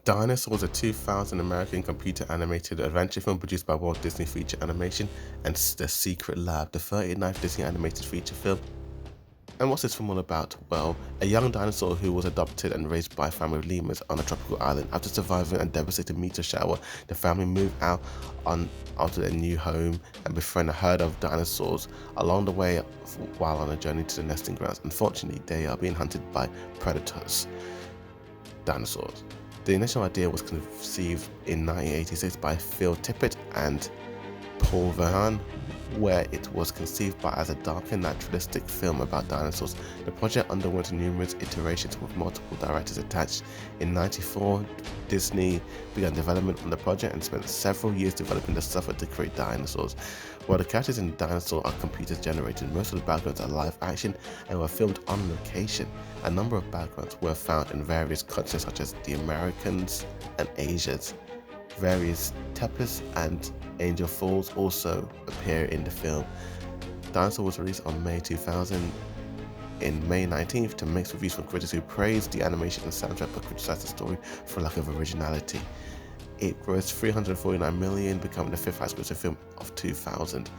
Dinosaur was a 2000 American computer animated adventure film produced by Walt Disney Feature Animation and The Secret Lab, the 39th Disney animated feature film. And what's this film all about? Well, a young dinosaur who was adopted and raised by a family of lemurs on a tropical island. After surviving a devastating meteor shower, the family moved out onto their new home and befriend a herd of dinosaurs. Along the way, while on a journey to the nesting grounds, unfortunately, they are being hunted by predators, dinosaurs. The initial idea was conceived in 1986 by Phil Tippett and Paul Verhoeven, where it was conceived by as a darker naturalistic film about dinosaurs. The project underwent numerous iterations with multiple directors attached. In 1994, Disney began development on the project and spent several years developing the software to create dinosaurs. While the characters in Dinosaur are computer generated, most of the backgrounds are live action and were filmed on location. A number of backgrounds were found in various countries such as the Americas and Asia's. Various tapirs and Angel Falls also appear in the film. Dinosaur was released on May 2000 in May 19th to mixed reviews from critics who praised the animation and soundtrack but criticized the story for lack of originality. It grossed $349 million, becoming the fifth highest grossing film of 2000.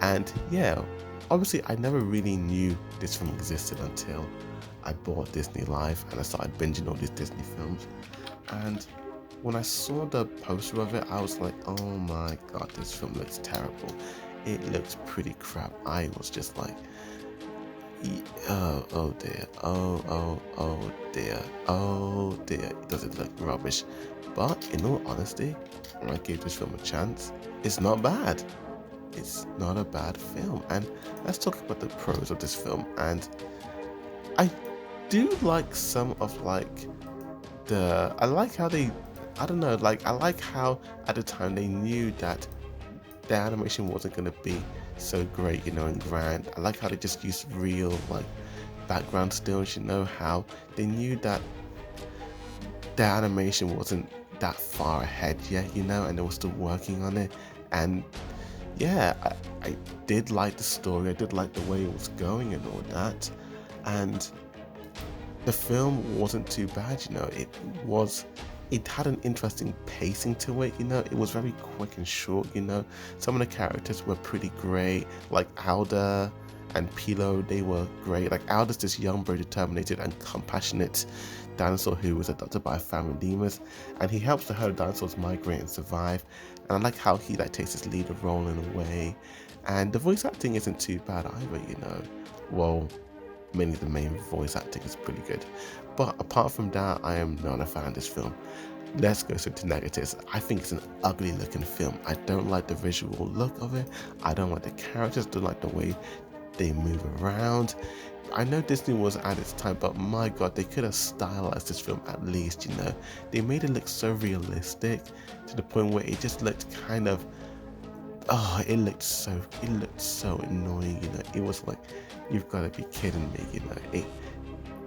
And yeah, obviously I never really knew this film existed until I bought Disney Live and I started binging all these Disney films. And when I saw the poster of it, I was like, oh my god, this film looks terrible. It looks pretty crap. I was just like, oh dear, oh dear, oh dear. Does it look rubbish? But in all honesty, when I gave this film a chance, it's not bad. It's not a bad film. And let's talk about the pros of this film. And I do like some of I like how they, I don't know, I like how at the time they knew that the animation wasn't going to be so great, and grand. I like how they just used real, background stills, how they knew that the animation wasn't that far ahead yet, and they were still working on it. And yeah, I did like the story, I did like the way it was going and all that. And the film wasn't too bad, it had an interesting pacing to it, it was very quick and short, some of the characters were pretty great, like Alda and Pilo, they were great. Like Alda's this young, very determined and compassionate dinosaur who was adopted by a family of lemurs, and he helps the herd of dinosaurs migrate and survive. And I like how he takes his leader role in a way, and the voice acting isn't too bad either, well, mainly the main voice acting is pretty good. But apart from that, I am not a fan of this film. Let's go straight to negatives. I think it's an ugly looking film. I don't like the visual look of it. I don't like the characters, don't like the way they move around. I know Disney was at its time, but my god, they could have stylized this film at least, They made it look so realistic to the point where it just looked kind of, oh, it looked so annoying, It was like, you've got to be kidding me,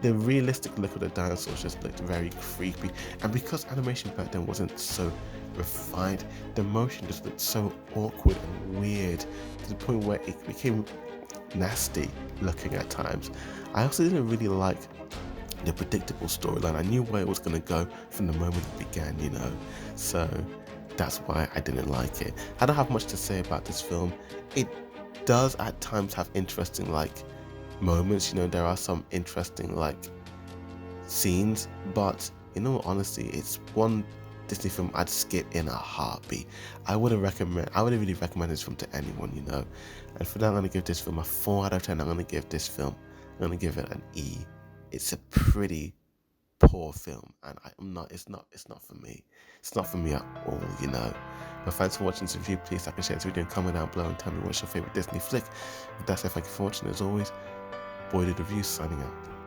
the realistic look of the dinosaurs just looked very creepy. And because animation back then wasn't so refined, the motion just looked so awkward and weird to the point where it became nasty looking at times. I also didn't really like the predictable storyline. I knew where it was going to go from the moment it began, So that's why I didn't like it. I don't have much to say about this film. It does at times have interesting moments, there are some interesting scenes, but in all honesty, it's one Disney film I'd skip in a heartbeat. I wouldn't really recommend this film to anyone, And for that, I'm gonna give this film a 4 out of 10. I'm gonna give it an E. It's a pretty poor film, and it's not for me. It's not for me at all, But thanks for watching this review. Please like and share this video and comment down below and tell me what's your favorite Disney flick. With that said, thank you for watching. As always, Boy Did Review signing out.